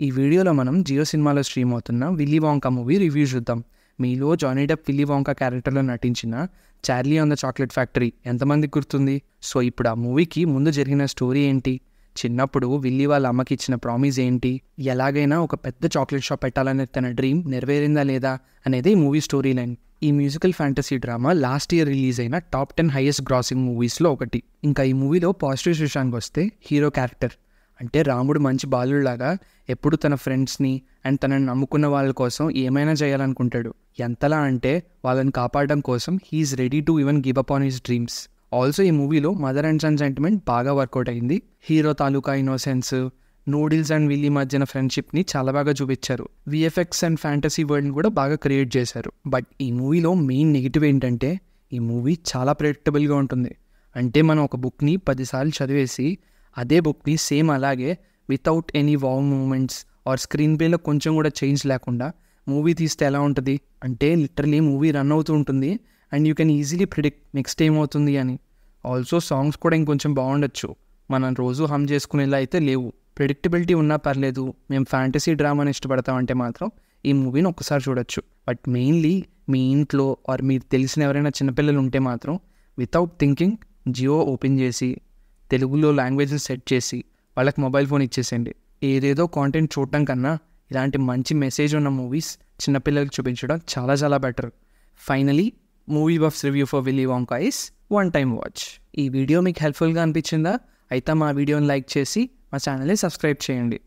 ఈ వీడియోలో మనం జియో సినిమాలో స్ట్రీమ్ అవుతున్న విల్లీ వాంకా మూవీ రివ్యూ చూద్దాం. మీలో జానీ డెప్ విల్లీ వాంకా క్యారెక్టర్లో నటించిన Charlie on the chocolate factory ఎంతమందికి గుర్తుంది? సో ఇప్పుడు ఆ మూవీకి ముందు జరిగిన స్టోరీ ఏంటి, చిన్నప్పుడు విల్లీ వాళ్ళ అమ్మకి ఇచ్చిన ప్రామిస్ ఏంటి, ఎలాగైనా ఒక పెద్ద చాక్లెట్ షాప్ పెట్టాలనే తన డ్రీమ్ నెరవేరిందా లేదా అనేది ఈ మూవీ స్టోరీ లైన్. ఈ musical fantasy drama last year release అయిన టాప్ 10 హైయెస్ట్ గ్రాసింగ్ మూవీస్లో ఒకటి. ఇంకా ఈ మూవీలో పాజిటివ్ విషయానికి వస్తే హీరో క్యారెక్టర్ అంటే రాముడు మంచి బాలుడిలాగా ఎప్పుడు తన ఫ్రెండ్స్ని అండ్ తనని నమ్ముకున్న వాళ్ళ కోసం ఏమైనా చేయాలనుకుంటాడు. ఎంతలా అంటే వాళ్ళని కాపాడడం కోసం he is ready to even give up on his dreams. Also ఈ మూవీలో మదర్ అండ్ సన్ సెంటిమెంట్ బాగా వర్కౌట్ అయింది. హీరో తాలూకా ఇన్నోసెన్స్, నూడిల్స్ అండ్ విల్లీ మధ్యన ఫ్రెండ్షిప్ని చాలా బాగా చూపించారు. విఎఫ్ఎక్స్ అండ్ ఫ్యాంటసీ వరల్డ్ని కూడా బాగా క్రియేట్ చేశారు. బట్ ఈ మూవీలో మెయిన్ నెగిటివ్ ఏంటంటే ఈ మూవీ చాలా ప్రెడిక్టబుల్గా ఉంటుంది. అంటే మనం ఒక బుక్ని 10 సార్లు చదివేసి అదే బుక్ని సేమ్ అలాగే without any wow moments or స్క్రీన్ ప్లేలో కొంచెం కూడా చేంజ్ లేకుండా మూవీ తీస్తే ఎలా ఉంటుంది అంటే లిటరలీ మూవీ రన్ అవుతూ ఉంటుంది and you can easily predict next ఏమవుతుంది అని. ఆల్సో సాంగ్స్ కూడా ఇంకొంచెం బాగుండొచ్చు, మనం రోజు హమ్ చేసుకునేలా అయితే లేవు. ప్రెడిక్టబిలిటీ ఉన్నా పర్లేదు, మేము ఫ్యాంటసీ డ్రామాని ఇష్టపడతామంటే మాత్రం ఈ మూవీని ఒక్కసారి చూడొచ్చు. బట్ మెయిన్లీ మీ ఇంట్లో ఆర్ మీరు తెలిసిన ఎవరైనా చిన్నపిల్లలు ఉంటే మాత్రం వితౌట్ థింకింగ్ జియో ఓపెన్ చేసి తెలుగులో లాంగ్వేజ్ని సెట్ చేసి వాళ్ళకి మొబైల్ ఫోన్ ఇచ్చేసేయండి. ఏదేదో కాంటెంట్ చూడటం కన్నా ఇలాంటి మంచి మెసేజ్ ఉన్న మూవీస్ చిన్నపిల్లలకు చూపించడం చాలా చాలా better. Finally movie buffs review for Willy Wonka is one time watch. ఈ వీడియో మీకు హెల్ప్ఫుల్గా అనిపించిందా? అయితే మా వీడియోని లైక్ చేసి మా ఛానల్ని సబ్స్క్రైబ్ చేయండి.